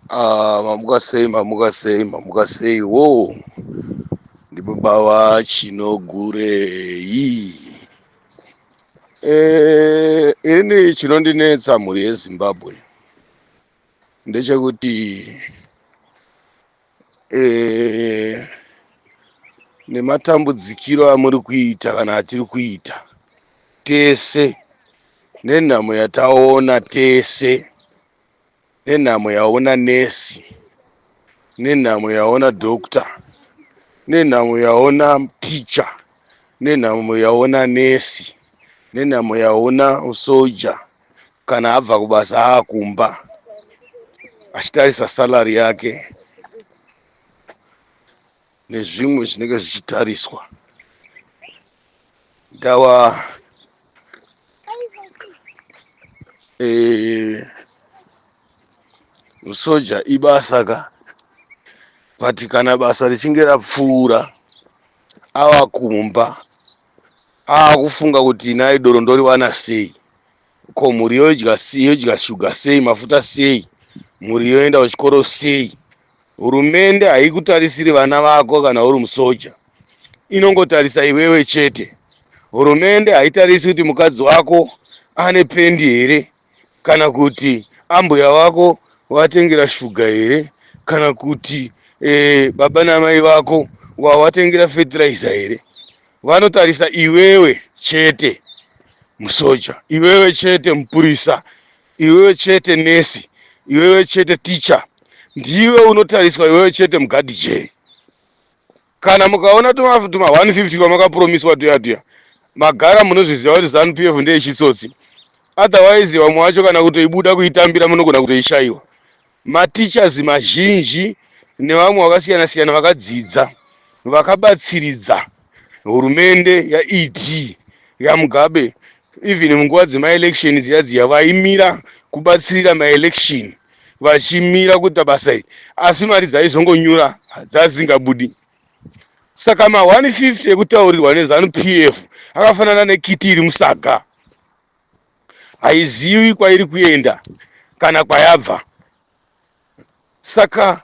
Mamuka sei wo ndi baba wa Chinogurei. Ini chinondinetsa mhuri yeZimbabwe ndechekuti nematambudzikiro amuri kuita kana atiri kuita tese, nenhamo yataona tese, nenhamo yaona nesi, nenhamo yaona dokta, nenhamo yaona ticha, nenhamo yaona nesi, nenhamo yaona usoja kana abva kubasa aakumba achitarisa salari yake nezvimwe zvinenge zvichitariswa. Ndawa usoja ibasa ka, but kana basa richinge rapfuura ava kumba aakufunga kuti nai doro ndoriwana sei, ko mhuri yodya shuga sei, mafuta sei, mhuri yoenda kuchikoro sei. Hurumende haikutarisiri vana vako kana uri musoja, inongotarisa iwewe chete. Hurumende haitarisi kuti mukadzi wako ane pendi here, kana kuti ambuya wako watengera shuga here, kana kuti baba namai vako wawatengera fertilizer here. Vanotarisa iwewe chete musoja, iwewe chete mupurisa, iwewe chete nesi, iwewe chete ticha. Ndiwe unotariswa iwewe chete mugadhi. Kana mukaona tuma 150 kwamakapromiswa tuya magara munozviziva kuti ZANU-PF ndeyechitsotsi. Otherwise vamwe vacho kana kutoibuda kuitambira munogona kutoishaiwa. Matichers mazhinji nevamwe vakasiyana siyana vakadzidza vakabatsiridza hurumende yaED yaMugabe, even munguva dzemaelection dziya vaimira kubatsirira maelection, vachimira kuita basa iri, asi mari dzaizongonyura dzazingabudi. Saka 150 ekutaurirwa neZANU-PF akafanana nekiti iri musaga, haizivi kwairi kuenda kana kwayabva. Saka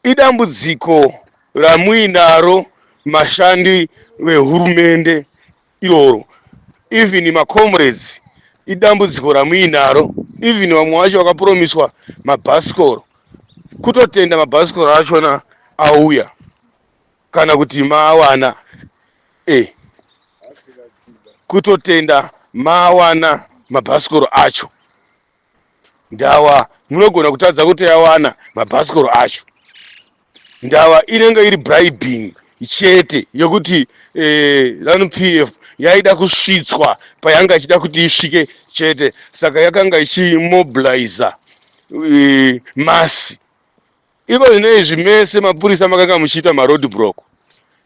idambudziko ramuinaro mashandi vehurumende iroro, even macomrades idambudziko ramuinaro, even vamwe vacho vakapromiswa mabhasikoro, kutotenda mabhasikoro achona auya kana kuti maawana, kutotenda maawana mabhasikoro acho. Ndawa munogona kutadza kuti yawana mabhasikoro acho. Ndawa inenge iri bribing chete yokuti ZANU-PF yaida kusvitswa payanga ichida kuti isvike chete, saka yakanga ichimobiliza masi. Iko zvinezvi mese mapurisa makanga muchiita maroad block.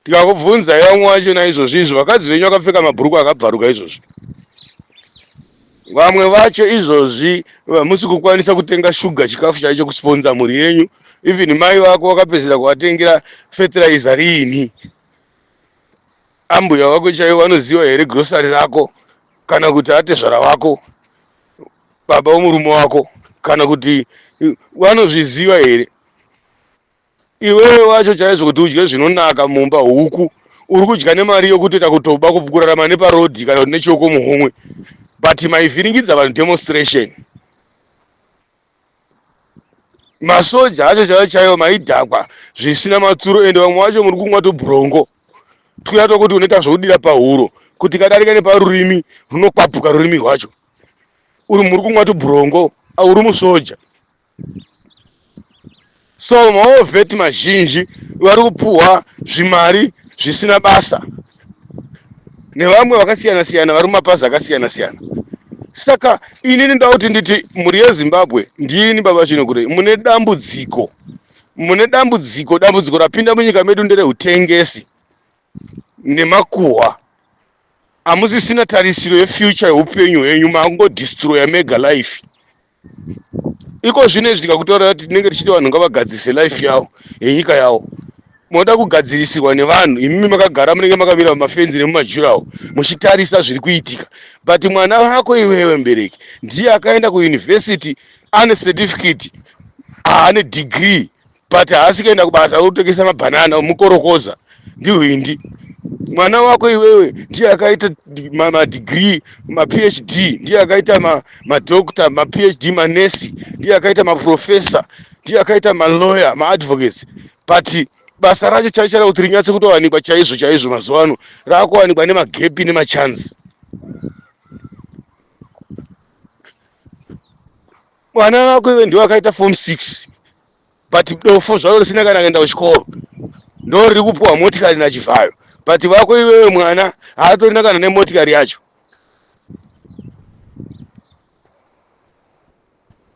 Tikakubvunzai vamwe vacho naizvozvi vakadzi venyu vakapfeka mabhuruku akabvaruka izvozvi. Vamwe vacho izvozvi vamusi kukwanisa kutenga shuga chikafu chaicho kusponza mhuri yenyu. Even mai vako vakapedzera kuvatengera fertilizer riini. Ambuya wako chaiwo vanoziva here grocery rako, kana kuti atezvara wako, baba womurume wako, kana kuti vanozviziva here. Iwewe wacho chaizvo kuti udye zvinonaka mumba huku, uri kudya nemari yokutoita kutoba kurarama neparodhi kana kuti nechioko muhomwe, but maivhiringidza vanhu demonstration. Masoja acho chaiwo maidhakwa zvisina matsuro, ende vamwe vacho muri kumwa tobhurongo tuya tokuti unoita zvokudira pahuro kuti kadarika neparurimi runokwapuka rurimi rwacho. Muri kumwa tobhurongo, uri musoja. So maovheti mazhinji vari kupuhwa zvimari zvisina basa nevamwe vakasiyana siyana vari mumapazi akasiyana siyana. Saka inini ndoda kuti nditi mhuri yeZimbabwe, ndini baba Chinogurei, mune dambudziko rapinda munyika medu nderehutengesi nemakuhwa. Hamusisina tarisiro yefuture yeupenyu hwenyu, mangodestroya mega life. Iko zvinezvi tikakutaurira kuti tinenge tichiti vanhu ngavagadzise life yavo yenyika yavo, moda kugadzirisirwa nevanhu. Imimi makagara munenge makamira mumafenzi nemumajurawo muchitarisa zviri kuitika, but mwana wako iwewe mbereki ndiye akaenda kuyunivhesiti ane certificate ane degree but haasi kuenda kubasa kutengesa mabhanana mukorokoza ndihwindi. Mwana wako iwewe ndiye akaita madegree maPhD, ndiye akaita madoctor maPhD manesi, ndiye akaita maprofessor, ndiye akaita malawyer maadvocates, but basa racho chaichara kuti rinyatse kutowanikwa chaizvo mazuva ano raakuwanikwa nemagepi nemachance. Mwana wako iwe ndiwe akaita form 6 but dofo zvaro risina kana kuenda kuchikoro ndo riri kupuwa motikari nachivhayo, but vako iwewe mwana haatorina kana nemotikari yacho.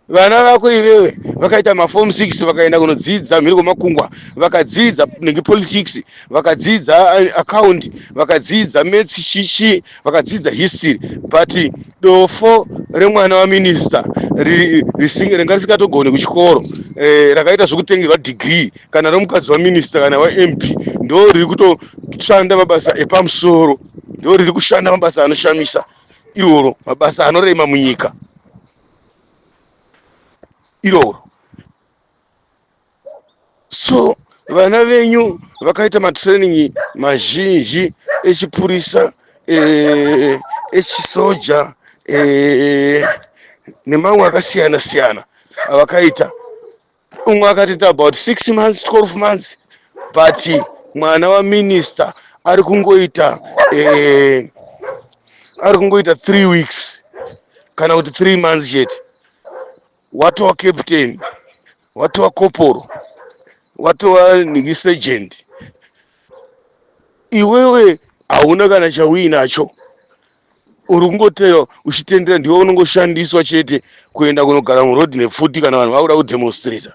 Vana vako iwewe vakaita maform 6 vakaenda kunodzidza mhiri kwemakungwa, vakadzidza politics, vakadzidza account, vakadzidza maths shishi, vakadzidza history, but dofo remwana waminista ringa risikatogone kuchikoro rakaita zvokutengerwa degree kana romukadzi waminista kana waMP ndo riri kutoshanda mabasa epamusoro, ndo riri kushanda mabasa anoshamisa iroro, mabasa anorema munyika iroro. So vana venyu vakaita matraining mazhinji echipurisa, echisoja, nemamwe akasiyana siyana avakaita. Umwe akatoita about 6 months 12 months, but mwana waminista ari kungoita 3 weeks kana kuti 3 months chete. Watova captain, watova corporal, watova niki sergeant. Iwewe hauna kana chauinacho, uri kungotero uchitendera ndiwe unongoshandiswa chete kuenda kunogara muroad nefuti kana vanhu vakuda kudemonstrata.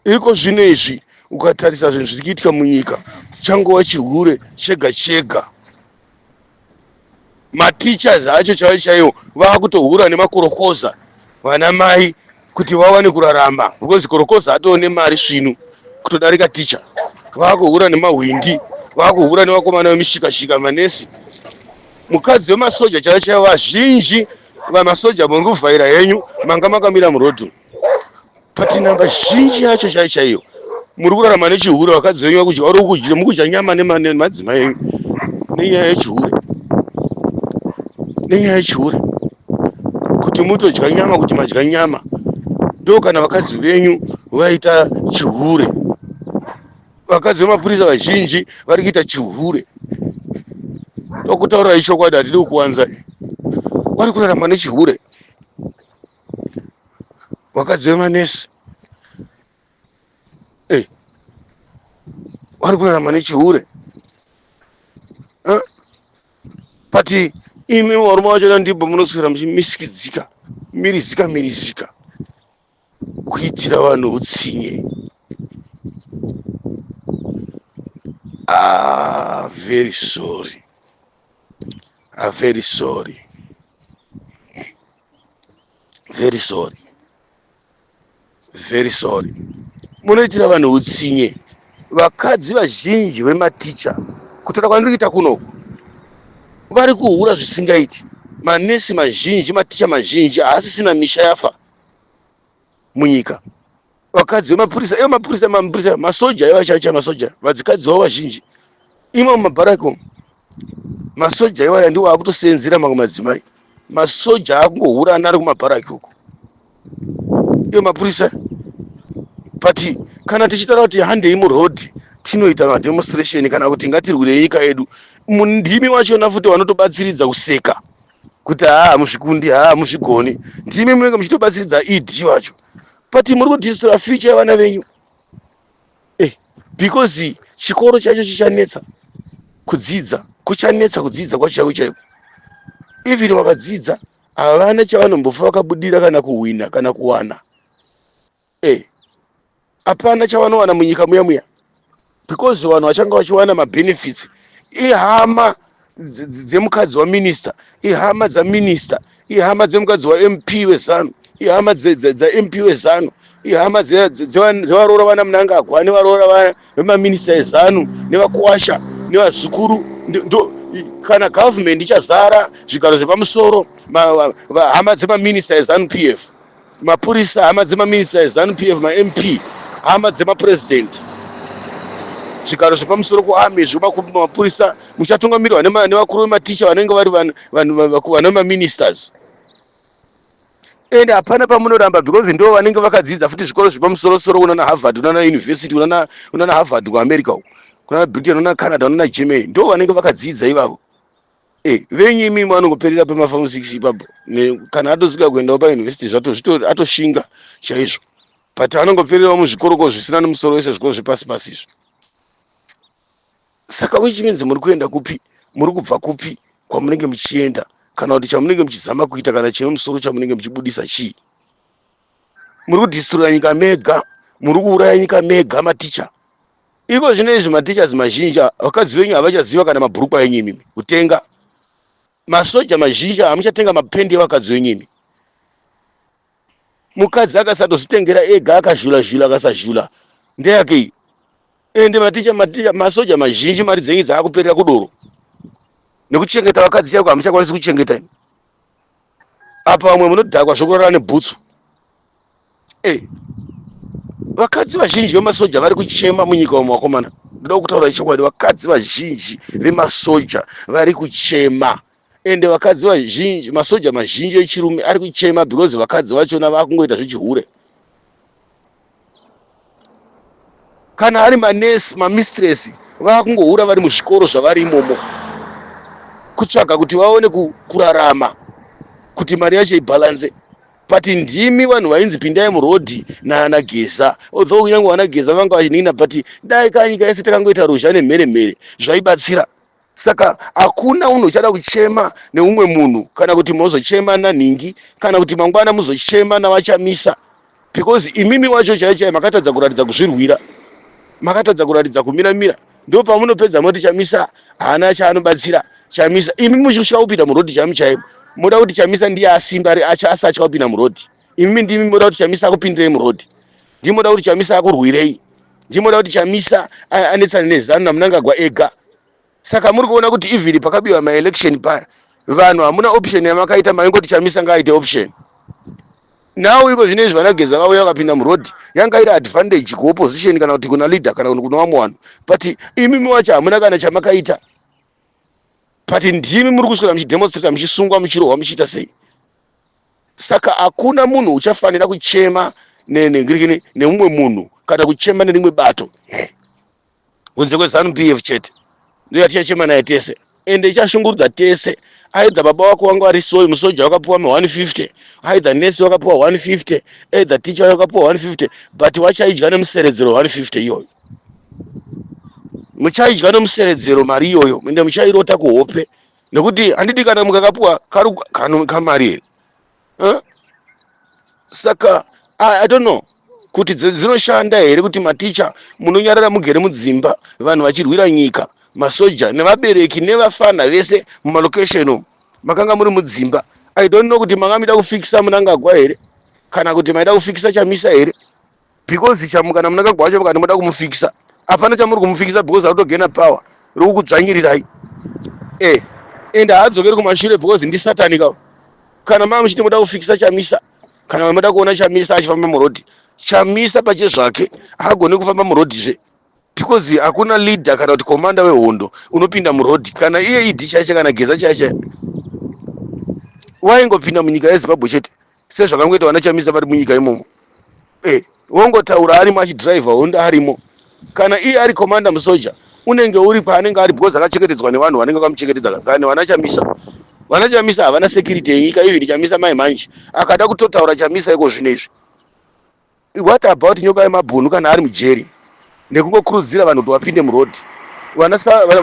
Iko zvino izvi ukatarisa zvinhu zviri kuitika munyika changova chihure chega chega. Mateachers acho chaiwo vakutohura nemakorokoza vana mai kuti vawane kurarama, because korokoza atoone mari svinu kutodarika teacher. Vakuhura nemahwindi, vakuhura nevakomana vemishikashika manesi. Mukadzi wemasoja chaiwo vazhinji vamasoja muri kuvhaira henyu manga makamira murodhi, but namba zhinji yacho chaiwo muri kurarama nechihure. Vakadzi venyu vakudya mukudya nyama nemadzimai enyu nenyaya yechihure, nenyaya yechihure, kuti mutodya nyama, kuti madya nyama. Ndo kana vakadzi venyu vaita chihure, vakadzi vemapurisa vazhinji vari kuita chihure. Tokutaurira chokwadi, hatidi kukuwanza, vari kurarama nechihure. Vakadzi vemanesi vari kurarama nechihure, but imi varume vacho ndibvo munoswera muchimisikidzika mirizika kuitira vanhu utsinye. Very sorry, very sorry, very sorry, very sorry. Munoitira vanhu utsinye. Vakadzi vazhinji vematicha kutora kwandiri kuita kunoku vari kuhura zvisingaiti. Manesi mazhinji, maticha mazhinji haasisina misha yafa munyika. Vakadzi vemapurisa, mapurisa, masoja ivachacha, masoja vadzikadzi vavo vazhinji imo mumabharaki. Masoja ivaya ndiwo akutosenzera mamwe madzimai. Masoja akungohurana ari kumabharaki uko, iyo mapurisa. But kana tichitaura kuti handei murodhi tinoita mademonstration kana kuti ngatirwire nyika yedu, ndimi wachona futi wanotobatsiridza kuseka kuti muzvikundi muzvigoni, ndimi munenge muchitobatsiridza ED wacho. But muri kudistra future yavana venyu, because chikoro chacho chichanetsa kudzidza, kuchanetsa kudzidza kwacho chaiko. Even vakadzidza havana chavanombofa vakabudira kana kuwina kana kuwana, hapana chavanowana munyika muya, because vanhu vachanga vachiwana mabenefits. Ihama dzemukadzi waminista, ihama dzaminista, ihama dzemukadzi waMP wezanu, ihama dzaMP wezanu, ihama dzevaroora vana Mnangagwa nevaroora vemaminista ezanu nevakuwasha nevazukuru. Kana government ichazara zvigaro zvepamusoro hama dzemaminista ezanu PF, mapurisa hama dzemaministers ZANU-PF ma-MP hama dzemapresident zvigaro zvepamusoro kuarmy mapurisa muchatungamirwa nevakuru vematicha vanenge vari vane maministers. And hapana pamunoramba because ndo vanenge vakadzidza futi zvikoro zvepamusoro-soro unoona Harvard unoona university unoona Harvard kuAmerica kuna Britain unoona Canada unoona Germany ndo vanenge vakadzidza ivavo. Venyu imi vanongoperera pemafarmacy ipapo kana atosvika kuendawo pauniversity atoshinga chaizvo but anongopererawo muzvikoroko zvisina nemusoro wese zvikoro zvepasi-pasi izvo. Saka which means muri kuenda kupi, muri kubva kupi kwamunenge muchienda, kana kuti chamunenge muchizama kuita kana chine musoro chamunenge muchibudisa chii. Muri kudhistroya nyika mega, muri kuuraya nyika mega maticha. Iko zvinezvi matichas mazhinji vakadzi venyu havachaziva kana mabhurukwa enyu imimi kutenga. Masoja mazhinji hamuchatenga mapendi evakadzi venyu imi. Mukadzi akasatozvitengera ega akazhula-zhula akasazhula ndeyake. Ende masoja mazhinji mari dzenyu dzaakuperera kudoro nekuchengeta vakadzi chako hamuchakwanisi kuchengeta. Apa vamwe munodhakwa zvokurara nebhutsu. Vakadzi vazhinji vemasoja vari kuchema munyika umu vakomana. Ndoda kutaura chokwadi, vakadzi vazhinji vemasoja vari kuchema. Ende vakadzi vazhinji, masoja mazhinji echirume ari kuchema because vakadzi vachona vakungoita zvechihure. Kana ari manesi, mamistress vakungohura vari muzvikoro zvavari imomo kutsvaga kuti vaone kurarama kuti mari yacho ibhalanze. But ndimi vanhu vainzi pindai murodhi naana Geza, although kunyange vana Geza vanga vachinina but dai kanyika yese takangoita ruzha nemhere zvaibatsira. Saka hakuna unhu uchada kuchema neumwe munhu kana kuti mozochema naNhingi kana kuti mangwana muzochema navaChamisa because imimi wacho chaichai makatadza kuratidza kuzvirwira, makatadza kuratidza kumira. Ndo pamunopedza moti Chamisa haana chaanobatsira. Chamisa imi muchitya kupinda murodhi chaimo chaimo. Muda kuti Chamisa ndiye asimba asatya kupinda murodhi. Imi ndimi muda kuti Chamisa akupindirei murodhi. Ndimoda kuti Chamisa akurwirei. Ndimoda kuti Chamisa anetsane neZANU naMnangagwa ega. Saka muri kuona kuti even pakabiwa ma-election paya vanhu hamuna option yamakaita maingoti Chamisa ngaaite option. Now iko zvinezvi vana Geza vauya vakapinda murodhi yanga iri advantage kuopposition kana kuti kuna leader kana kuna vamwe vanhu. But imimi wacho hamuna kana chamakaita. But ndimi muri kuswera muchidemonstrata muchisungwa muchirohwa muchiita sei. Saka hakuna munhu uchafanira kuchema neumwe munhu kana kuchema nerimwe bato kunze kweZANU-PF chete. Ndiyo yatichachema naye tese ende ichashungurudza tese. Aidha baba wako wanga ari soyi musoja wakapuwa ma150, aidha nesi wakapuwa 150, aidha ticha wakapuwa 150, but wachaidya nemuseredzero 150 iyoyo. Muchaidya nemuseredzero mari iyoyo ende muchairota kuhope nekuti handidi kana mukakapuwa kamari here. Saka I don't know kuti dzinoshanda here kuti maticha munonyarara mugere mudzimba vanhu vachirwira nyika, masoja nevabereki nevafana vese mumalocation umu makanga muri mudzimba. I don't know kuti manga mida kufikisa Mnangagwa here kana kuti maida kufikisa Chamisa here because chamukana Mnangagwa wacho kana muda kumufikisa hapana chamuri kumufikisa because arutogena power riri kudzvanyirirai. Ende haadzokeri kumashure because ndisatanika. Kana mama muchiti muda kufikisa Chamisa kana muda kuona Chamisa achifamba murodhi, Chamisa pache zvake haagoni kufamba murodhizve because hakuna leader kana kuti komanda wehondo unopinda murodhi kana iye idhi chache kana Geza chache. Waingopinda munyika yeZimbabwe chete sezvakangoita vana Chamisa vari munyika imomo. Wongotaura arimo achidhiraivha honda arimo. Kana iye ari komanda musoja unenge uri paanenge ari because akachengetedzwa nevanhu vanenge vakamuchengetedza kana vana Chamisa. Vana Chamisa havana security yenyika even Chamisa mai manje akada kutotaura Chamisa iko zvinezvi. What about nyoka yemabhunu kana ari mujeri nekungokurudzira vanhu kuti vapinde murodhi. Vana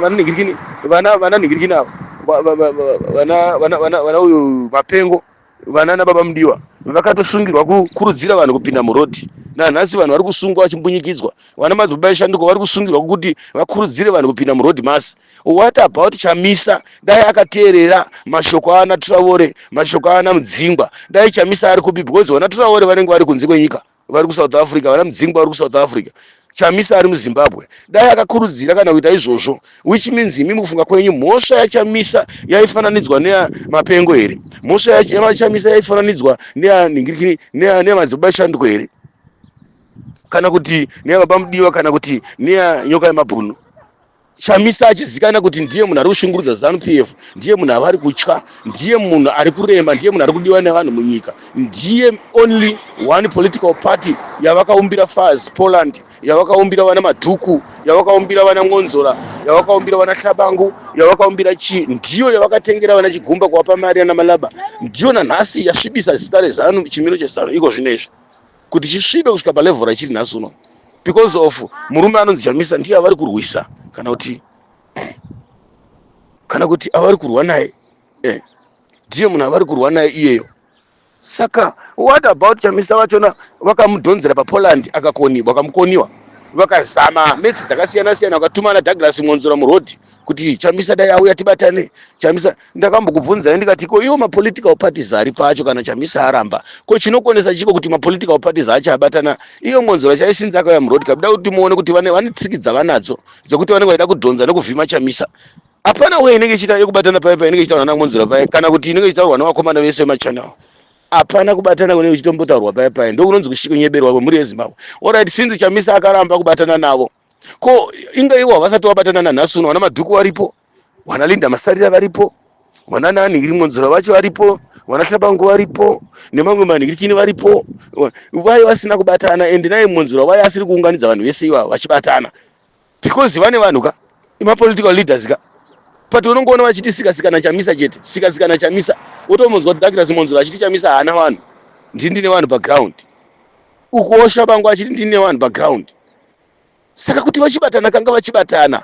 ningirikini avo vana uyu Mapengo vana nababa Mudiwa vakatosungirwa kukurudzira vanhu kupinda murodhi. Nanhasi vanhu vari kusungwa vachimbunyikidzwa. Vana Madzibaba Shanduko vari kusungirwa kuti vakurudzire vanhu kupinda murodhi masi. What about Chamisa? Dai akateerera mashoko aana Traore, mashoko aana Mudzingwa, dai Chamisa ari kupi because vana Traore vanenge vari kunze kwenyika vari kuSouth Africa, vana Mudzingwa vari kuSouth Africa. Chamisa ari muZimbabwe dai akakurudzira kana kuita izvozvo, which means imi mukufunga kwenyu mhosva yaChamisa yaifananidzwa neyamapengo here? Mhosva yaChamisa yaifananidzwa neyanhingirikini neyamadzibaba Shanduko here? Kana kuti neyababa Mudiwa, kana kuti neyanyoka yemabhunu? Chamisa achizikana kuti ndiye munhu ari kushungurudza ZANU-PF, ndiye munhu avari kutya, ndiye munhu ari kurema, ndiye munhu ari kudiwa nevanhu munyika, ndiye only one political party yavakaumbira Fars Poland, yavakaumbira vana Madhuku, yavakaumbira vana Ngonzora, yavakaumbira vana Hlabangu, yavakaumbira ndiyo yavakatengera vana Chigumba kuwapa mari ana Malaba, ndiyo nanhasi yasvibisa zita reZANU, chimiro cheZANU iko zvinezvi kuti chisvibe kusvika palevel rachiri nhasi uno, because of murume anonzi Chamisa ndiye avari kurwisa kana kuti avari kurwa naye, ndiye munhu avari kurwa naye iyeyo. Saka what about Chamisa vachona vakamudhonzera paPoland akakoniwa, vakamukoniwa, vakazama metsi dzakasiyana siyana, vakatumana Douglas Ngonzora murodhi kuti Chamisa dai auya tibatane. Chamisa ndakambokubvunza ndikati ko iwo mapolitical parties ari pacho kana Chamisa aramba ko chinokonesa chiko kuti mapolitical parties acha abatana. Iyo Ngonzora chaishinza akauya murodhi kabuda kuti muone kuti vane tricks dzavanadzo dzekuti vanenge vaida kudhonza nekuvhima Chamisa. Hapana wewe inenge ichiita yekubatana paya inenge ichitaurwa naNgonzora paya, kana kuti inenge ichitaurwa navakomana vese vemachannel. Hapana kubatana kune uchitombotaurwa paya ndo kunonzi kushikonyeberwa kwemhuri yeZimbabwe. Alright, since Chamisa akaramba kubatana navo, ko inga iwo havasati vabatana nanhasi uno, vana Madhuku varipo, vana Linda Masarira varipo, vana Nhanhingiri Ngonzora vacho varipo, vana Hlabangu varipo, nemamwe manhingirikini varipo, vai vasina kubatana. Ende naye Ngonzora vai asiri kuunganidza vanhu vese ivavo vachibatana, because vane vanhu ka political leaders ka. But unongoona vachiti sikasikana Chamisa chete, sikasikana Chamisa. Wotomunzwa Douglas Ngonzora achiti Chamisa haana vanhu, ndine vanhu background. Ukuosha bangu achiti ndine vanhu background. Saka kuti vachibatana kanga vachibatana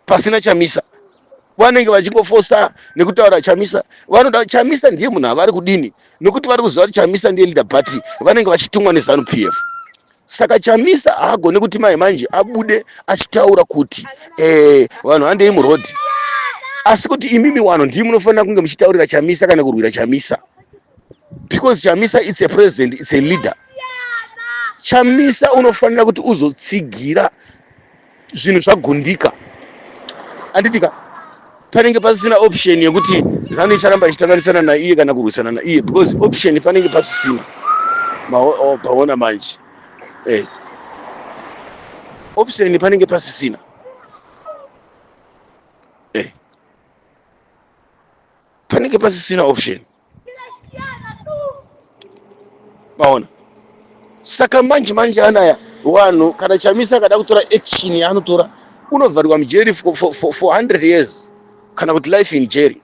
pasina Chamisa, vanenge vachingofosa nekutaura Chamisa. Vanoda Chamisa ndiye munhu avari kudini, nokuti vari kuziva kuti Chamisa ndiye leader party, vanenge vachitumwa neZANU-PF. Saka Chamisa haagone kuti manje abude achitaura kuti vanhu handei murodhi, asi kuti imimi wano ndiye munofanira kunge muchitaurira Chamisa kana kurwira Chamisa, because Chamisa it's a president, it's a leader. Chamisa unofanira kuti uzotsigira zvinhu zvagundika. Anditika panenge pasina option yekuti ZANU icharamba ichitanganisana naiye kana kurwisana naiye, because option panenge pasisina. Paona manje option panenge pasisina. Panenge pasisina option. Paona. Saka manje anaya vanhu kana Chamisa kada kutora action yaanotora, unovharirwa mujeri for 100 years kana kuti life in jail,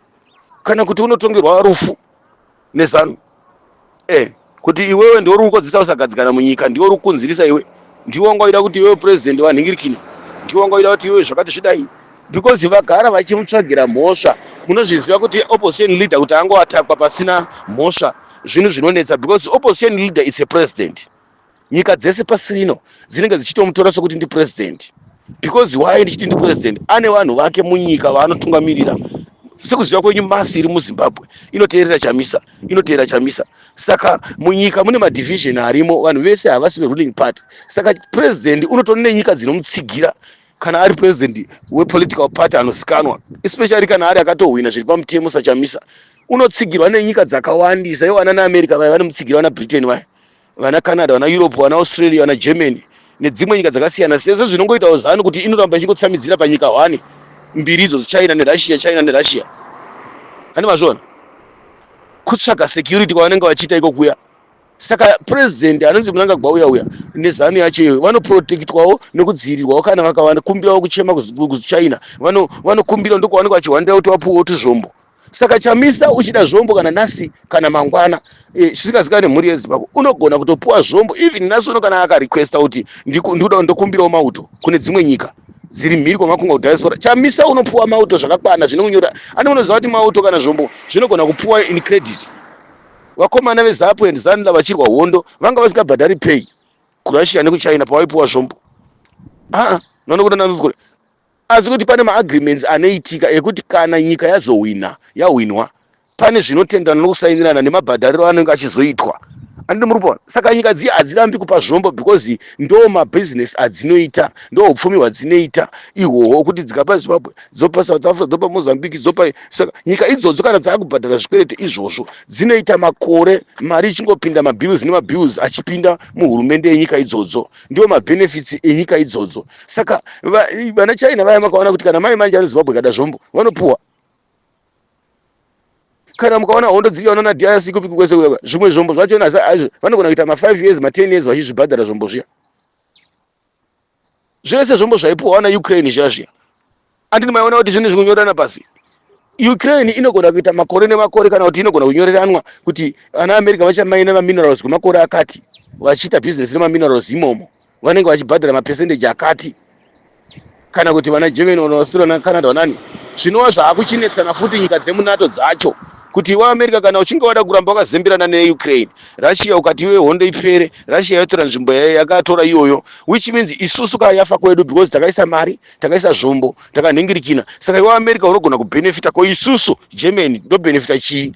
kana kuti unotongerwa rufu neZANU. Kuti iwewe ndiwe uri kukodzesa usagadzikana munyika, ndiwe uri kukunzirisa iwe, ndiwe wanga waida kuti iwewe president wanhingirikini, ndiwe wanga waida kuti iwewe zvakati zvidai, because vagara vachimutsvagira mhosva. Munozviziva kuti opposition leader kuti angoatakwa pasina mhosva zvinhu zvinonetsa, because opposition leader is a president. Nyika dzese pasi rino dzinenge dzichitomutora sokuti ndi president, because why ndichiti ndi president? Ane vanhu vake munyika vaanotungamirira. Sekuziva kwenyu masi iri muZimbabwe inoteerera Chamisa, Saka munyika mune madivision arimo, vanhu vese havasi ruling party. Saka president unotori nenyika dzinomutsigira kana ari president wepolitical party anozikanwa, especially kana ari akatohwina zviri pamutemo saChamisa. Unotsigirwa nenyika dzakawandisa, ivo vana naAmerica vai vanomutsigirwa naBritain vai, vana Canada, vana Europe, vana Australia, vana Germany nedzimwe nyika dzakasiyana. Sezvo zvinongoitawo ZANU kuti inoramba ichingotsamhidzira panyika 1 mbiri idzo, China neRussia. Ani mazvona kutsvaga security kwavanenge vachiita iko kuya. Saka president anonzi Mnangagwa uya neZANU yacho vanoprotectwawo nekudzivirirwawo kana vakawanda kumbirawo kuchema kuChina, vanokumbira ndiko vanenge vachihwandira kuti vapuwewo tuzvombo. Saka Chamisa uchida zvombo kana nhasi kana mangwana, zvisingazikane mhuri yeZimbabwe, unogona kutopuwa zvombo even nhasi uno kana akarequesta kuti ndikuda ndokumbirawo mauto kune dzimwe nyika dziri mhiri kwamakungwa kudiaspora. Chamisa unopuwa mauto zvakakwana zvinonyora. Ani unoziva kuti mauto kana zvombo zvinogona kupuwa in credit. Vakomana veZAPU and ZANU vachirwa hondo vanga vasikabhadhari pay kuRussia nekuChina pavaipuwa zvombo. Nanokuda nanzukuri. Asi kuti pane maagreements anoitika ekuti kana nyika yawinwa, pane zvinotendana nokusainirana nemabhadhariro anenge achizoitwa andi muri kuona. Saka nyika dziya hadzirambi kupa zvombo because ndo mabusiness adzinoita, ndo upfumi hwadzinoita ihwohwo, kuti dzikapa Zimbabwe dzopa South Africa dzopa Mozambique dzopa. Saka nyika idzodzo kana dzakubhadhara zvikwereti izvozvo dzinoita makore, mari ichingopinda, mabills nemabills achipinda muhurumende yenyika idzodzo, ndio mabenefits enyika idzodzo. Saka vana China vaya makaona kuti kana mai manje ari Zimbabwe kada zvombo vanopuwa. Kana mukaona hondo dziriona na DRC kupiki kwese kuya zvimwe zvombo zvacho vanogona kuita ma 5 years ma 10 years vachizvibhadhara zvombo zviya. Zvese zvombo zvaipuwa na Ukraine zvazviya. Andini maiona kuti zvinhu zvinonyorana pasi. Ukraine inogona kuita makore nemakore, kana kuti inogona kunyoreranwa kuti ana America vachamaina minerals kumakore akati, vachiita business nema minerals imomo vanenge vachibhadhara ma percentage akati. Kana kuti vana Germany na Australia na Canada vanani zvinova zvaakuchinetsana futi nyika dzemunato dzacho kuti wa America kana uchinge wada kuramba wakazembirana neUkraine, Russia ukati iwe hondo ipfere, Russia yatora nzvimbo yakatora iyoyo, which means isusu yafa kwedu because takaisa mari, takaisa zvombo, takanhingirikina. Saka iwe America unogona kubenefita ko, isusu Germany ndo benefita chii?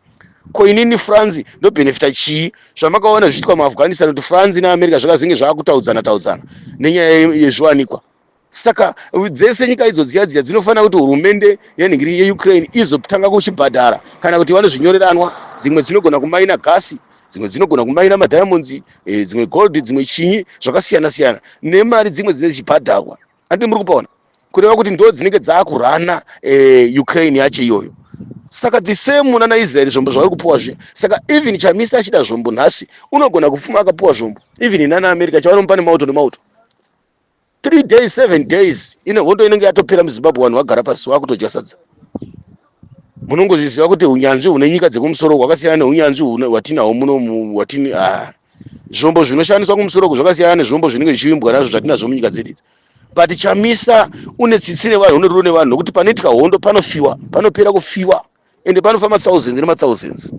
Ko inini France ndo benefita chii? Zvamakaona zvichitwa muAfghanistan kuti France na America zvakazenge zvakutaudzana nenyaya yezviwanikwa. Saka dzese nyika idzo dziya dzinofanira kuti hurumende yenhingiri yeUkraine izotanga kuchibhadhara, kana kuti vanozvinyoreranwa. Dzimwe dzinogona kumaina gasi, dzimwe dzinogona kumaina madiamonds, dzimwe gold, dzimwe chinyi zvakasiyana siyana, nemari dzimwe dzine dzichibhadharwa. Andi muri kupaona kureva kuti ndo dzinenge dzakurana Ukraine yacho iyoyo. Saka the same muna na Israel zvombo zvavari kupuwa zve. Saka even chamisa achida zvombo nhasi unogona kufuma akapuwa zvombo, even nana America chavanomupa nemauto nemauto 3 days 7 days ine hondo inenge yatopera muZimbabwe, vanhu vagara pasi vakutojya sadza. Munongozviziva kuti unyanzvi hune nyika dzekumusoro hwakasiyana neunyanzvi hwatinahwo muno hwatini. Zvombo zvinoshandiswa kumusoro zvakasiyana nezvombo zvinenge zvichiimbwa nazvo zvatinazvo munyika dzedu idzi. But chamisa une tsitsi nevanhu, une rudo nevanhu, nokuti panoitika hondo panofiwa, panopera kufiwa, ende panofamba thousands nema thousands,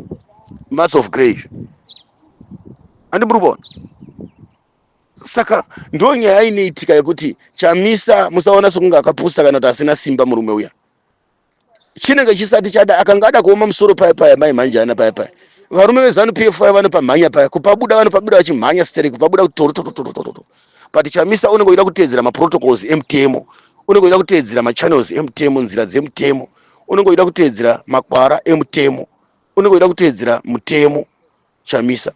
mass of grave. Andi muri kuona. Saka ndo nyaya inoitika yekuti chamisa musaona sokunga akapusa kana kuti asina simba murume uya. Chinenge chisati chada akangada kuoma musoro paya mai manje ana paya. Varume vezanu PF vanopamhanya paya, kupabuda vanopabuda vachimhanya stereki, kupabuda kutoto. But chamisa unenge uida kuteedzera ma protocols emutemo, unenge uida kuteedzera ma channels emutemo, nzira dzemutemo, unenge uida kuteedzera makwara emutemo, unenge uida kuteedzera mutemo chamisa.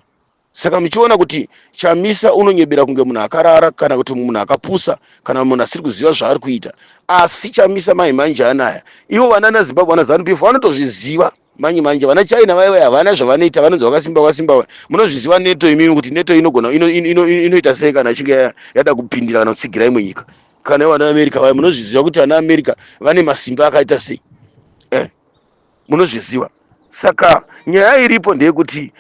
Saka muchiona kuti chamisa unonyebera kunge munhu akarara, kana kuti munhu akapusa, kana munhu asiri kuziva zvaari kuita. Asi chamisa mai manje anaya, ivo vana naZimbabwe vana ZANU-PF vanotozviziva manje vana China vaya havana zvavanoita, vanonzi wakasimba. Munozviziva neto imimi kuti neto inogona inoita sei kana achinge yada kupindira kana kutsigira imwe nyika. Kana vana America vaya munozviziva kuti vana America vane masimba akaita sei. Munozviziva. Saka nyaya iripo ndeyekuti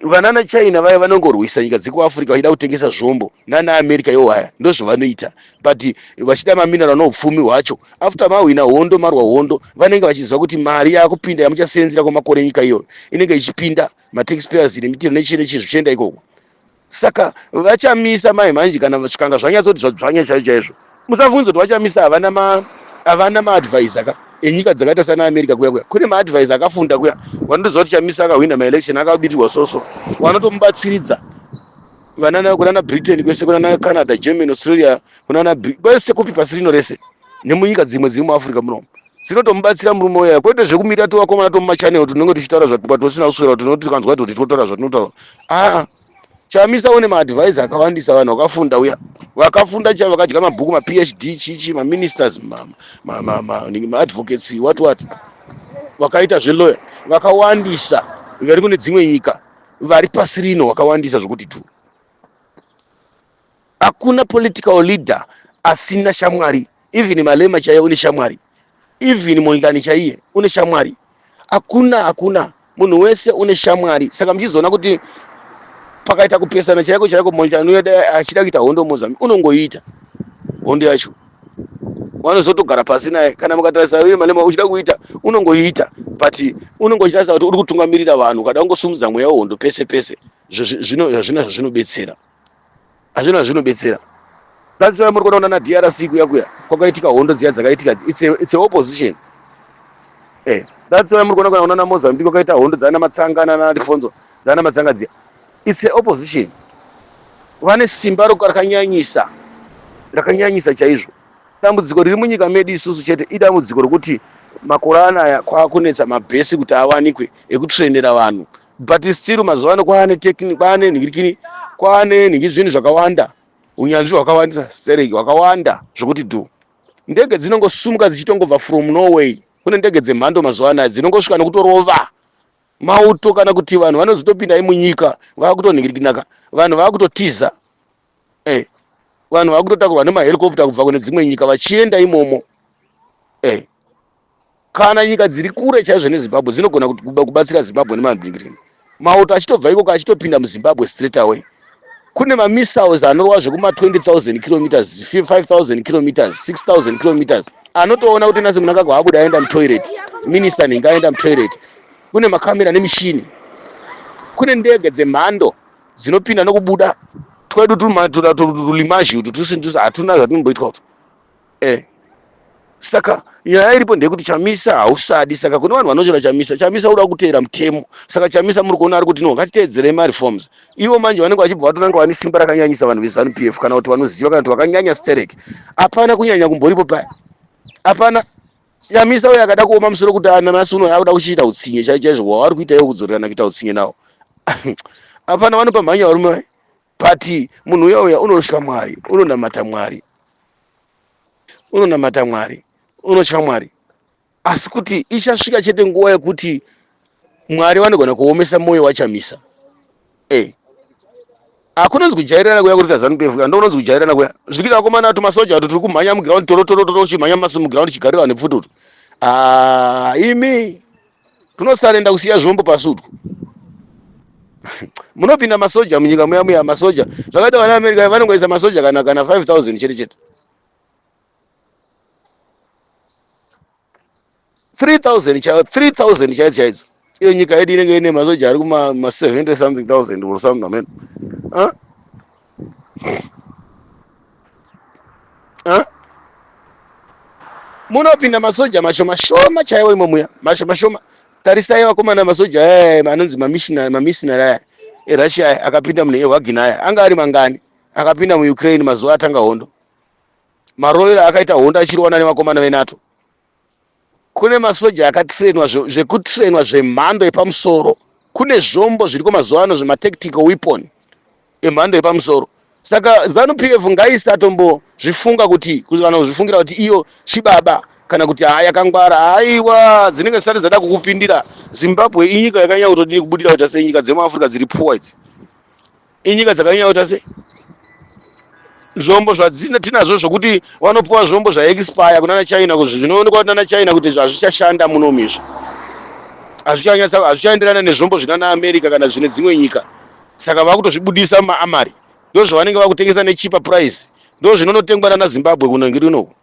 vana na China vaya vanongorwisa nyika dzekuAfrica vachida kutengesa zvombo, nana America iwo haya ndozvavanoita. But vachida mamineral noupfumi hwacho, after mawina hondo, marwa hondo, vanenge vachiziva kuti mari yakupinda yamuchasenzera kwamakore nyika iyo inenge ichipinda, ma taxpayers nemitero nechine zvichienda ikoko. Saka vachamisa mai manje kana zvikanga zvanyatsoti zvanya chaizvo. Musavunze kuti vachamisa havana ma-advisor enyika dzakaita sana America kuya. Kune ma-advisor akafunda kuya, vanotoziva kuti chamisa akahwina ma-election akabitirwa soso, vanotomubatsiridza. Kuna Britain kwese, kuna Canada, Germany, Australia, kuna kwese kupi pasi rino rese, nemunyika dzimwe dziri muAfrica muno dzinotomubatsira murume uya. Kwete zvekumira towakomana tomumachannel tunenge tichitaura zvatisina kuswera, tinotkanzwa kuti tinotaura zvatinotaura. Chamisa une ma-advisor akawandisa, vanhu vakafunda uya, vakafunda vakadya mabhuku, ma PhD chichi, ma ministers, ma advocates, what vakaita zvelawyer vakawandisa, vari kune dzimwe nyika vari pasi rino vakawandisa zvokuti tu. Hakuna political leader asina shamwari. Even Malema chaiye une shamwari, even Mondlane chaiye une shamwari. Hakuna munhu wese une shamwari. Saka mchizoona kuti pakaita kupesana chaiko Mondlane uyada achida kuita hondo Mozambique unongoita hondo yacho, vanozotogara pasi naye. Kana mukatarisa uye Malema uchida kuita unongoita, but unongochitarisa kuti uri kutungamirira vanhu kada kungosumudza mweya wehondo pese. Zvinobetsera, hazvina zvinobetsera. That's why muri kuona na DRC kuya kwakaitika hondo dziya dzakaitika, it's a opposition. That's why muri kuona na Mozambique kwakaita hondo dzana matsangana na Rifonzo dzana matsanga dziya. It's the opposition. Vane simba rakanyanyisa chaizvo. Dambudziko riri munyika medu isusu chete idambudziko rokuti makore anaya kwakunetsa mabhesi kuti awanikwe ekutrainera vanhu, but still mazuva ano kwaane zvinhu zvakawanda, unyanzvi hwakawandisa stereki hwakawanda zvokuti do ndege dzinongosumuka dzichitongobva from Norway. Kune ndege dzemhando mazuva anaya dzinongosvika nokutorova mauto, kana kuti vanhu vanozotopinda munyika vakutonhingirikinaka, vanhu vakutotiza, vanhu vakutotakurwa nemahelikopta kubva kune dzimwe nyika vachienda imomo. Kana nyika dziri kure chaizvo neZimbabwe dzinogona kubatsira Zimbabwe nemabhingirini, mauto achitobva ikoko achitopinda muZimbabwe straight away. Kune mamissiles anorova zvekuma 20,000 kilometers, 5,000 kilometers, 6,000 kilometers, anotoona kuti nasi munangagwa abuda aenda mutoilet, minister ninga aenda mutoilet. Kune makamera nemishini, kune ndege dzemhando dzinopinda nokubuda. Twedu tulimazhi utu hatuna zvatinomboitwa kuti saka nyaya iripo ndekuti Chamisa hausadi. Saka kune vanhu vanochera Chamisa uda kuteera mutemo. Saka Chamisa muri kuona ari kuti no ngatiteedzere mareforms. Ivo manje vanenge vachibva vatonanga vane simba rakanyanyisa vanhu veZANU PF, kana kuti vanoziva kana kuti vakanyanya stereki. Hapana kunyanya kumboripo paya, hapana. Chamisa uyo akada kuoma musoro kuti nanasi uno akuda kuchiita utsinye chaizvo hwavari kuita iwo kudzorerana kuita utsinye nawo. Hapana, vanopa mhanya varume, but munhu uya unosvika Mwari, unonamata Mwari, unotya Mwari. Asi kuti ichasvika chete nguva yekuti Mwari vanogona kuomesa mwoyo waChamisa. Hakunonzi kujairana kuya kuti ZANU PF, ndononzi kujairana kuya. Zvikida komana kuti masoja turi kumhanya muground toro chimhanya masu muground chigarira nepfututu. Imi tunosarenda kusiya zvombo pasutu. Munopinda masoja munyika muya masoja. Zvakaita vana America vanongoisa masoja kana 5,000 chete. 3,000 chaidzo. Iyo nyika yedu inenge ine masoja ari kuma 70 something thousand or something amen. Munopinda masoja mashoma chaiwo imomuya, mashoma. Tarisai vakomana masoja anonzi mamissionary aya eRussia akapinda mune Wagner aya, anga ari mangani, akapinda muUkraine mazuva atanga hondo. Maroyal akaita hondo achirwana nevakomana veNATO. Kune masoja akatrainwa zvekutrainwa zvemhando yepamusoro. Kune zvombo zviriko mazuva ano zvematactical weapon emhando yepamusoro. Saka ZANU PF ngaisatombo zvifunga kuti kana kuzvifungira kuti iyo chibaba kana kuti yakangwara. Aiwa, dzinenge dzisati dzada kukupindira. Zimbabwe inyika yakanyanya kutodini kubudira kuita senyika dzemuAfrica dziri poor idzi. Inyika dzakanyanya kuita se zvombo tinazvo zvokuti vanopuwa zvombo zvaexpire kunana China, zvinoonekwa kuti nana China kuti hazvichashanda munomizvo, hazvichaenderana nezvombo zvinana America kana zvine dzimwe nyika. Saka vakutozvibudisa mumaamari, ndo zvavanenge vakutengesa necheaper price, ndo zvinonotengwa nana Zimbabwe kuno ngiri unoku.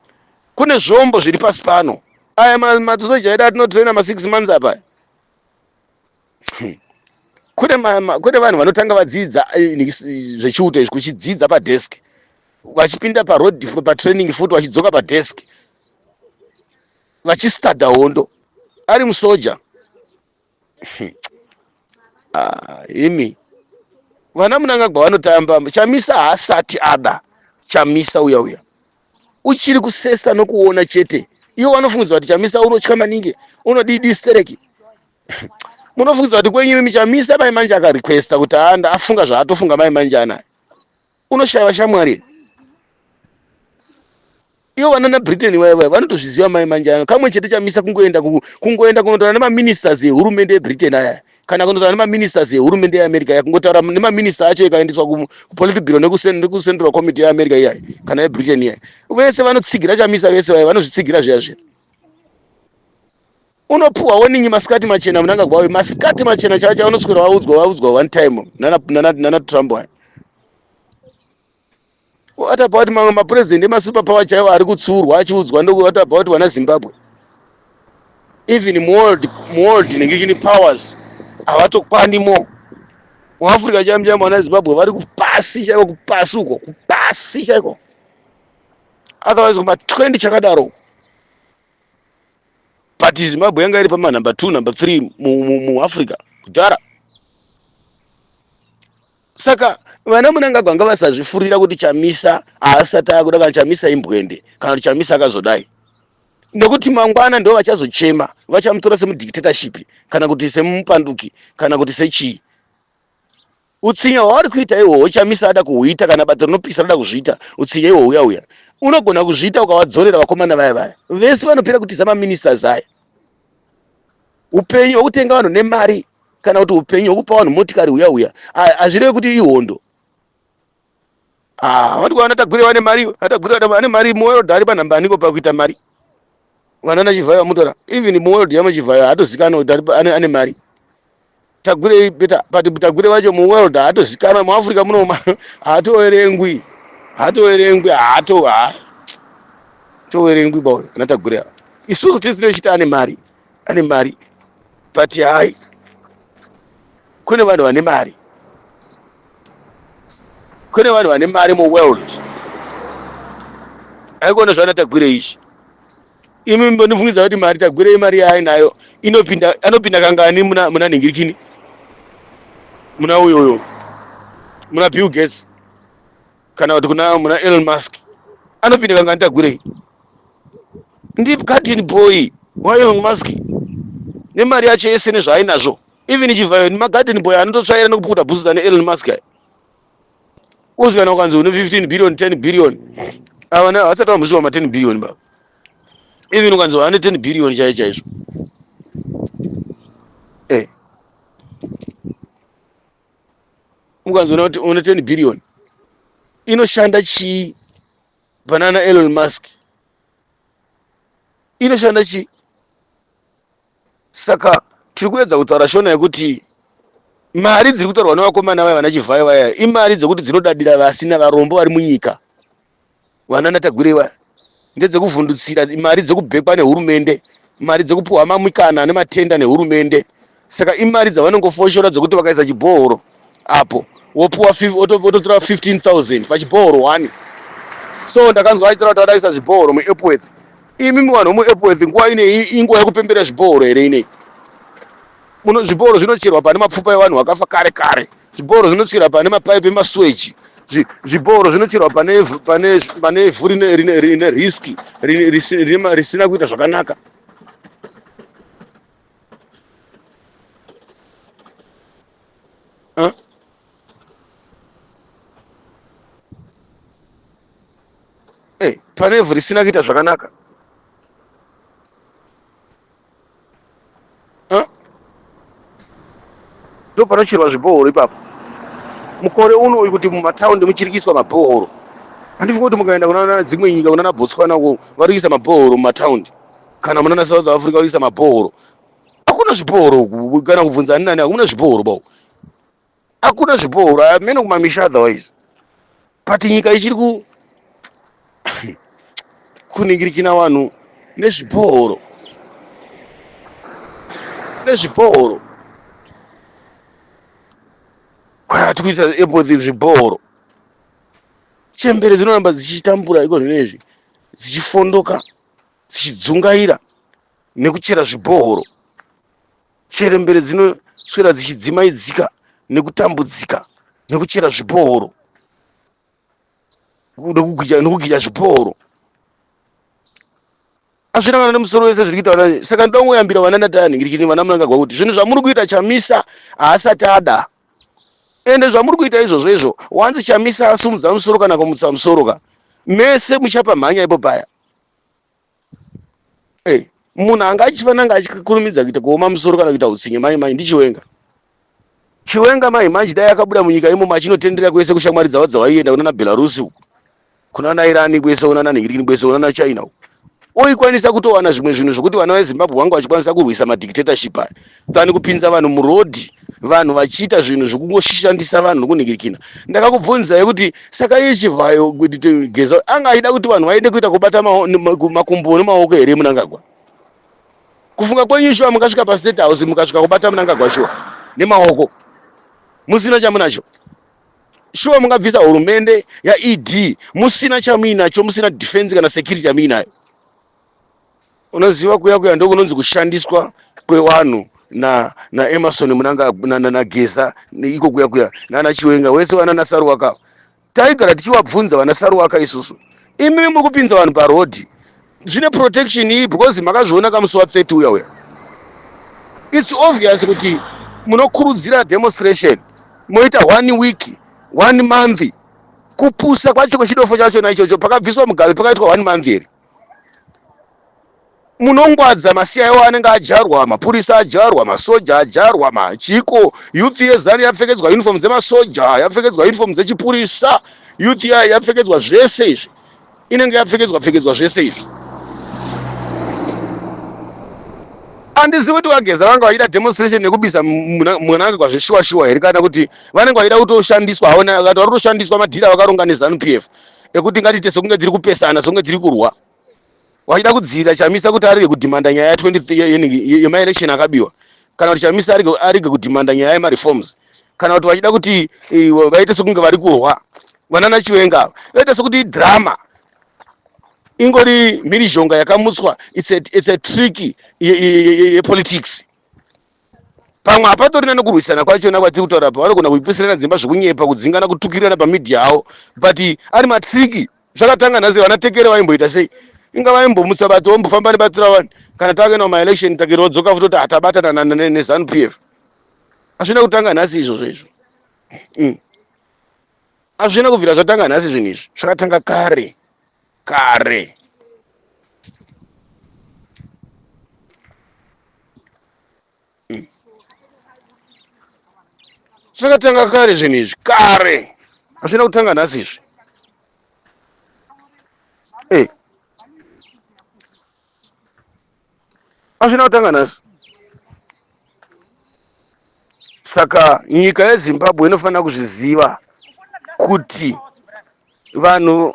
Kune zvombo zviri pasi pano. Aya masoja edu atinotraina 6 months apa. Kune vanhu vanotanga vadzidza zvechiuto izvi kuchidzidza padesk, vachipinda paroad patraining futi vachidzoka padesk, vachistada hondo ari musoja. Imi vana Mnangagwa vanotamba. Chamisa haasati ada. Chamisa uya uchiri kusesa nokuona chete. Ivo vanofungidzwa kuti Chamisa unotya maningi, unodidi stereki. Munofungidzwa kuti kwenyu Chamisa mai manje akarequesta kuti afunga zvaatofunga mai manje anaya, unoshayiwa shamwari. Ivo vana naBritain vanotozviziva mai manje ano. Kamwe chete Chamisa kungoenda kunotaura nemaministers ehurumende yeBritain aya, kana kunotaura nemaministers ehurumende yeAmerica, kungotaura nemaminister acho ikaendeswa kupolitical bureau nekucentral committee yeAmerica iyaya kana yeBritain iyaya, vese vanotsigira Chamisa, vese vaya vanozvitsigira zviya. Unopuwa warning masikati machena Mnangagwa wawe, masikati machena chacho unoswera waudzwa one time nana Trump waya. What about mapresident emasuper power chaiwo ari kutsurwa achiudzwa what about wana Zimbabwe? Even world nengini powers havatokwanimo. MuAfrica chaimo wana Zimbabwe vari kupasi chaiko, kupasi uko, kupasi chaiko. Otherwise kuma 20 chakadaro. But Zimbabwe yanga iri pama number 2 number 3 muAfrica kudhara. Saka vana Mnangagwa ngavasazvifurira kuti Chamisa asati akuda kana Chamisa imbwende kana kuti Chamisa akazodai, nekuti mangwana ndo vachazochema, vachamutora semudictatorship kana kuti semupanduki kana kuti sechii. Utsinya hwaari kuita ihwohwo Chamisa ada kuhuita, kana bato rinopisa rada kuzviita, utsinya ihwohwo uya unogona kuzviita ukavadzorera vakomana vaya vese vanopera kutiza maministers aya. Upenyu hwokutenga vanhu nemari kana kuti upenyu hwokupa vanhu motikari uya hazvirevi kuti ihondo. Vati kwana Tagwire vane mari, Tagwire vane mari, muworld ari panhambaniko pakuita mari. Vana Chivhayo mutora even muworld yamo Chivhayo hatozikana kuti ane mari. Tagwire beta but Tagwire vacho muworld hatozikana, muAfrica muno hatoverengwi hatoverengwi bawe ana Tagwire. Isusu tisinochita ane mari but hai kune vanhu vane mari, kune vanhu vane mari muworld. Haikuona zvana Tagwire izvi. Imi mbonifungidza kuti mari Tagwire mari yainayo anopinda kangani muna Nhingirikini, muna uyoyo muna Bill Gates kana kuti muna Elon Musk, anopinda kangani Tagwire? Ndi garden boy wa Elon Musk nemari yacho yese nezvaainazvo. Even Chivhayo nemagarden boy anototsvaira nekupukuta bhusuta neElon Musk aya. Uzvikana ukanzi une 15 billion 10 billion avana havasati vambosvika ma 10 billion ba. Even ukanzi vane 10 billion chaizvo. Ukanzi une 10 billion inoshanda chii banana Elon Musk? Inoshanda chii? Saka tiri kuedza kutaura shona yekuti mari dziri kutorwa nevakomana vaya vana Chivhayo vaya imari dzekuti dzinodadira vasina varombo vari munyika. Vana Tagwire vaya ndedzekuvhundutsira, mari dzekubhekwa nehurumende, mari dzekupuhwa mamikana nematenda nehurumende. Saka imari dzavanongofoshora dzekuti vakaisa chibhohoro apo wototora 15,000 pachibhohoro 1. So ndakanzwa aitira kuti vadaisa zvibhohoro muEpworth. Imi vanhu muEpworth nguva inei inguva yekupembera zvibhohoro here inei? Zvibhohoro zvinocherwa pane mapfupa evanhu vakafa kare kare. Zvibhohoro zvinocherwa pane mapaipi emasweji. Zvibhohoro zvinocherwa pane ivhu rine riski risina kuita zvakanaka. Pane ivhu risina kuita zvakanaka. Ndo panocherwa zvibhohoro ipapo. Mukore uno uyu kuti mumataundi muchirikiswa mabhohoro. Handifungi kuti mukaenda kunana dzimwe nyika kunana Botswana uko vari kuisa mabhohoro mumataundi, kana munana South Africa vari kuisa mabhohoro. Hakuna zvibhohoro kana kubvunza ani nani, hakuna zvibhohoro bawo. Hakuna zvibhohoro amene kumamisha otherwise. But nyika ichiri kuningirikina vanhu nezvibhohoro. Kwati kuisa Epworth zvibhohoro. Chembere dzinoramba dzichitambura iko zvinezvi, dzichifondoka, dzichidzungaira nekuchera zvibhohoro. Cherembere dzinoswera dzichidzimaidzika nekutambudzika nekuchera zvibhohoro, nekugija zvibhohoro. Hazvina kana nemusoro wese zviri kuita vana. Saka ndoda kungoyambira vana Nhingirikini, vana Mnangagwa kuti zvinhu zvamuri kuita Chamisa haasati ada. Ende zvamuri kuita izvozvo wanzi Chamisa asumudza musoro kana kumutsa musoro ka mese muchapa mhanya ipo paya. Munhu anga achifananga achikurumidza kuita kuoma musoro kana kuita utsinye mai ndiChiwenga. Chiwenga manje dai akabuda munyika imo machinotendera kwese kushamwari dzavo dzavaienda kunana Belarus uko, kunana Iran kwese, kunana Nhingirikini kwese, kunana China uko. Oikwanisa kutowana zvimwe zvinhu zvokuti vana veZimbabwe vangu vachikwanisa kurwisa madictatorship aya tani kupinza vanhu murodhi, vanhu vachiita zvinhu zvokungoshandisa vanhu kunhingirikina. Ndakakubvunzai kuti saka iye Chivhayo kuti Geza anga aida kuti vanhu vaende kuita kubata makumbo nemaoko here Mnangagwa? Kufunga kwenyu shuwa mukasvika paState House mukasvika kubata Mnangagwa shuwa nemaoko musina chamunacho? Shuwa mungabvisa hurumende yaED musina chamuinacho, musina defense kana security chamuinayo? Unoziva kuya ndiko kunonzi kushandiswa kwevanhu na Emerson Munanga na Geza iko kuya na Chiwenga wese wana nasaru waka taigara tichiwabvunza vanasaru waka isusu imi mukupinza vanhu parodhi zvine protection iyi because makazviona kamusi wa 30 uya it's obvious kuti munokurudzira demonstration moita 1 week 1 month kupusa kwacho kwechidofo chacho na ichocho pakabviswa Mugabe pakaitwa 1 month here munongwadza masiya iwo anenge ajarwa mapurisa ajarwa masoja ajarwa machiko youth yezari yapfekedzwa uniform dzemasoja yapfekedzwa uniform dzechipurisa youth yapfekedzwa zvese izvi inenge yapfekedzwa zvese izvi andizivi kuti Wageza vanga vaida demonstration nekubisa mwanange kwazveshuwa here kana kuti vanenge vaida kutoshandiswa haona akati vari kutoshandiswa madhira vakaronga neZANU-PF ekuti ngatite sekunge tiri kupesana sekunge tiri kurwa waida kudzira chamisa kuti arige kudhimanda nyaya ya 20 yema-election akabiwa kana kuti chamisa arige kudhimanda nyaya yema-reforms kana kuti vachida kuti vaite sekunge vari kurwa vanana Chiwenga vaite sekuti drama ingori mhirizhonga yakamutswa it's a trick yepolitics pamwe hapatorina nekurwisana kwachona kwatiri kutaura pa vanogona kuipisirana dzimba zvokunyepa kudzingana kutukirana pamedia avo but ari matriki zvakatanga nhasi vanatekere vaimboita sei inga vaimbomutsa bati vombofamba nebatira vanhu kana takaenda kumaelection takero vodzoka futi kuti hatabatana neZANU-PF hazvina kutanga nhasi izvozvo izvo hazvina kubvira zvatanga nhasi zvinhu izvi zvakatanga kare zvakatanga kare zvinhu izvi kare hazvina kutanga nhasi izvi hazvina kutanga nhasi saka nyika yeZimbabwe inofanira kuzviziva kuti vanhu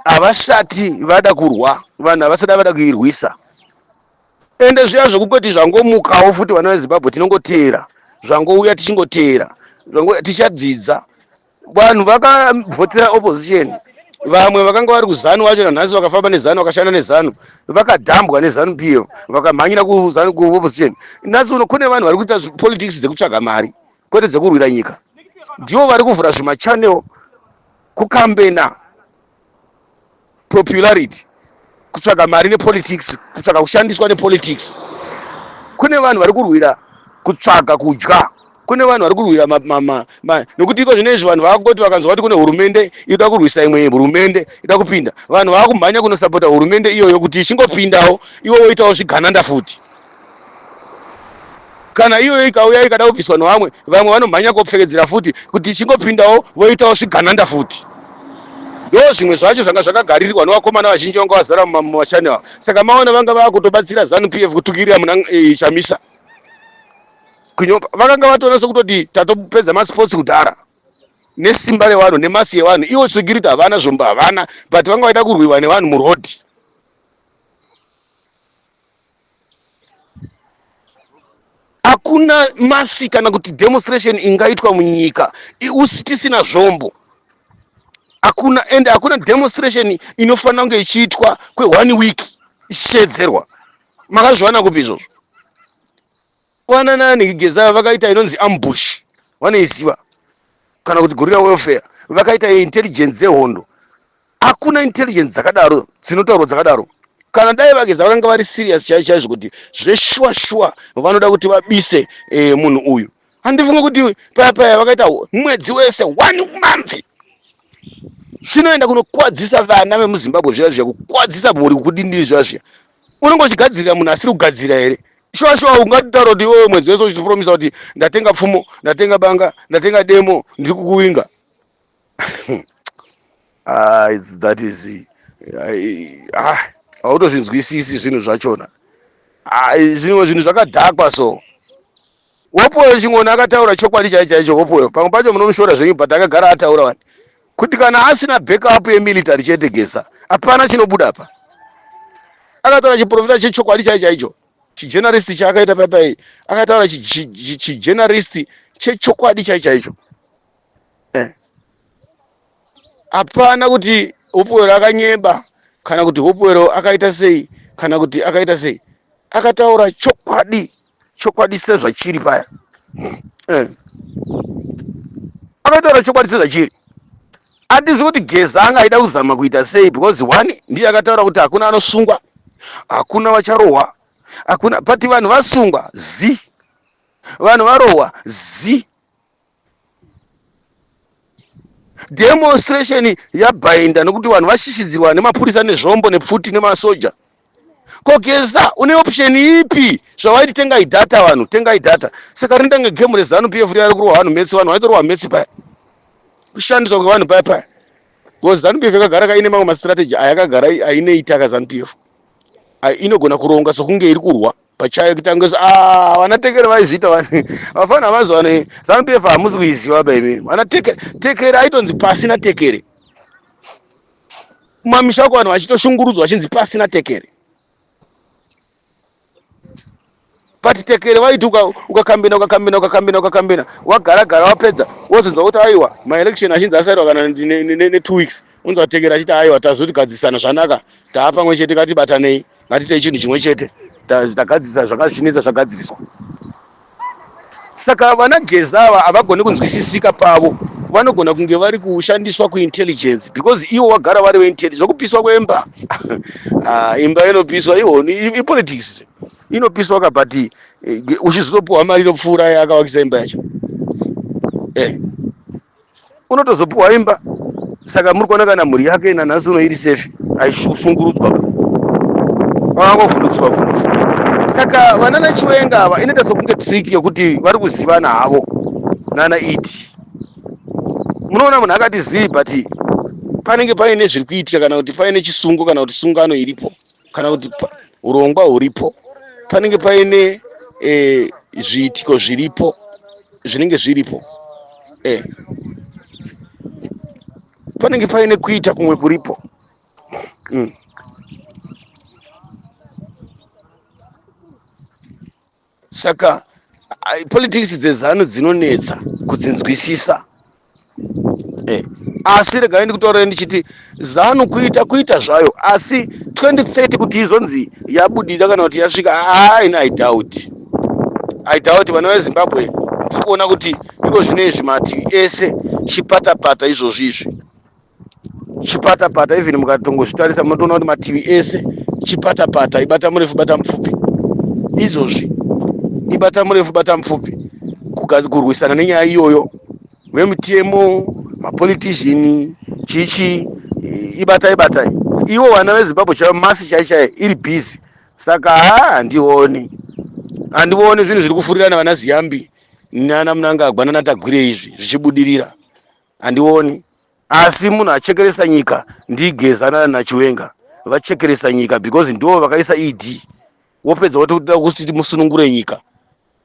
havasati vada kurwa vanhu havasati vada kuirwisa ende zviya zvokungoti zvangomukawo futi vana veZimbabwe tinongoteera zvangouya tichingoteera tichadzidza vanhu vakavhotera opposition vamwe vakanga vari kuZANU wacho nanhasi vakafamba neZANU vakashanda neZANU vakadhambwa neZANU-PF vakamhanyira kuopposition nhasi uno kune vanhu vari kuita politics dzekutsvaga mari kwete dzekurwira nyika ndivo vari kuvhura zvimachannel kukambena popularity kutsvaga mari nepolitics kutsvaga kushandiswa nepolitics kune vanhu vari kurwira kutsvaga kudya kune vanhu vari kurwira nokuti iko zvino izvi vanhu vakoti vakanzwa kuti kune hurumende ida kurwisa imwe hurumende ida kupinda vanhu vakumhanya kunosapota hurumende iyoyo kuti ichingopindawo iwo woitawo zvigananda futi kana iyoyo ikauya ikada kubviswa nevamwe vamwe vanomhanya kopfekedzera futi kuti ichingopindawo voitawo zvigananda futi ndo zvimwe zvacho zvanga zvakagarirwa nevakomana vazhinji vanga vazara mumachanel saka maona vanga vakutobatsira ZANU-PF kutukirira muna chamisa vakanga vatoona sekutoti tatopedza masports kudhara nesimba revanhu nemasi yevanhu iwo security havana zvombo havana but vanga vaida kurwiwa nevanhu murodhi hakuna masi kana kuti demonstration ingaitwa munyika tisina zvombo hakuna ende hakuna demonstration inofanira kunge ichiitwa kwe1 week ichiedzerwa makazviwana kupi izvozvo wanana Geza vakaita inonzi ambush wanoiziva kana kuti guerrilla warfare vakaita intelligence dzehondo hakuna intelligence dzakadaro dzinotaurwa dzakadaro kana dai Wageza vakanga vari serious chaizvo kuti zveshuwa vanoda kuti vabise munhu uyu handifunge kuti paya vakaita mwedzi wese 1 month zvinoenda kunokwadzisa vana vemuZimbabwe zviya kukwadzisa mhuri kudindiri zviya unongochigadzirira munhu asiri kugadzira here shuwa ungataura kuti iwewe mwedzi wese uchipromisa kuti ndatenga pfumo ndatenga banga ndatenga demo ndiri kukuwinga that is hautozvinzwisisi zvinhu zvachona zvimwe zvinhu zvakadhakwa so Wopoyo chingona akataura chokwadi chaicho Wopoyo pamwe pacho munomushora zvenyu but akagara ataura wani kuti kana asina backup yemilitary chete Geza hapana chinobuda apa akataura chiprofita chechokwadi chaicho chijournalist chaakaita papai akataura chijournalist chechokwadi chaicho hapana kuti Wopoyo akanyeba kana kuti Wopoyo akaita sei kana kuti akaita sei akataura chokwadi chokwadi sezvachiri paya. Akataura chokwadi sezvachiri. Hatizi kuti Geza angaida kuzama kuita sei, because one ndiye akataura kuti hakuna anosungwa, hakuna vacharohwa, hakuna pati vanhu vasungwa zi, vanhu varohwa zi. Demonstration yabhainda nokuti vanhu vashishidzirwa nemapurisa nezvombo nepfuti nemasoja. Ko Geza une option ipi? Zvawaiti tengai data vanhu, tengai data. Saka rindange game rezanu PF riri kurohwa vanhu metsi, vanhu vaitorwa metsi paya. Kushandiswa kwevanhu paya paya. Because ZANU PF yakagara kaine mamwe mastrategy ayakagara aineita kaZANU PF. Inogona kuronga sokunge iri kurwa pachayo kutangoza vanatekere vaizviita vafana vazwane ZANU PF hamusi kuiziva baby. Vana tekere aitonzi pasina tekere. Mamisha ko vanhu vachitoshungurudzwa vachinzi pasina tekere. But tekere waiti ukakambina wagara wapedza wozonzwa kuti aiwa maelection achinzi asaitwa kana ne 2 weeks unzwa tekere achiti aiwa tazoti gadzisana zvanaka taapamwe chete katibatanei ngatite chinhu chimwe chete tagadzisa zvakazvinetsa zvagadziriswa. Saka vana Geza ava havagoni kunzwisisika pavo, vanogona kunge vari kushandiswa kuintelligence, because ivo wagara vari weintelligence. Zvokupiswa kwemba imba inopiswa ipolitics inopiswa kabati uchizopuwa mari inopfuura yakavakisa imba yacho unotozopuwa imba. Saka muri kuona kana mhuri yake nanhasi unoiri safe aishungurudzwa vangovhundutswa. Saka vana naChiwenga ava inoita sokunge trick yekuti vari kuzivana havo nana iti. Munoona munhu akati zii but panenge paine zviri kuitika, kana kuti paine chisungo, kana kuti sungano iripo, kana kuti urongwa huripo, panenge paine zviitiko zviripo zvinenge zviripo, panenge paine kuita kumwe kuripo. Saka politics dzeZANU dzinonetsa kudzinzwisisa. Asi regai ndikutaurira ndichiti ZANU kuita zvayo, asi 2030 kuti izonzi yabudira kana kuti yasvika, I doubt vana veZimbabwe tiri kuona kuti iko zvinezvi mativi ese chipatapata izvozvizvi, chipatapata. Even mukatongozvitarisa munotoona kuti mativi ese chipatapata, ibata murefu bata mupfupi, izvozvi ibata murefu bata mupfupi, kurwisana nenyaya iyoyo vemutemo, mapolitician chichi ibatai. Ivo vana veZimbabwe chaivo masi chaichai iri busy. Saka handioni zvinhu zviri kufurirana vana Ziyambi nana Mnangagwa nana Tagwire izvi zvichibudirira, handioni. Asi munhu achekeresa nyika ndiGeza naChiwenga, vachekeresa nyika because ndivo vakaisa ED. Wopedza kuti musunungure nyika.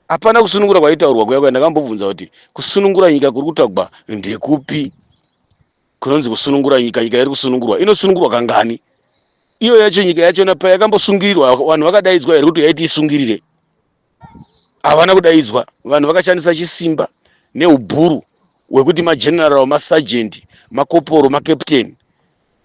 Hapana kusunungura kwaitaurwa kuya ndakambobvunza kuti kusunungura nyika kuri kutaurwa ndekupi? Kunonzi kusunungura nyika iri kusunungurwa, inosunungurwa kangani? Iyo yacho nyika yacho payakambosungirirwa vanhu vakadaidzwa here kuti yaiti isungirire? Havana kudaidzwa. Vanhu vakashandisa chisimba neubhuru hwekuti mageneral, masagent, makoporo, makapteni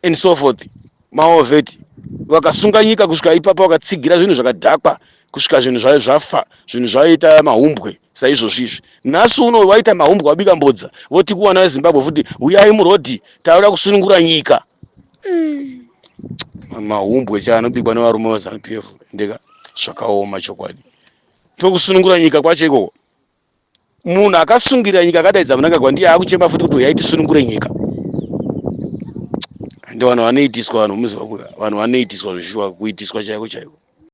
and so forth, maoveti, vakasunga nyika kusvika ipapo, vakatsigira zvinhu zvakadhakwa kusvika zvinhu zvayo zvafa, zvinhu zvaita mahumbwe saizvozvizvi. Nhasi uno vaita mahumbwe wabika mbodza, voti kuvana veZimbabwe futi uyai murodhi tauda kusunungura nyika. Mahumbwe chaanobikwa nevarume veZANU PF ndeka zvakaoma chokwadi. Tokusunungura nyika kwacho ikoko, munhu akasungirira nyika akadaidza Mnangagwa ndiye akuchema futi kuti uyai tisunungure nyika. Ndi vanhu vaneitiswa, vanhu vanoitiswa zvishuwa kuitiswa chaiko chaiko.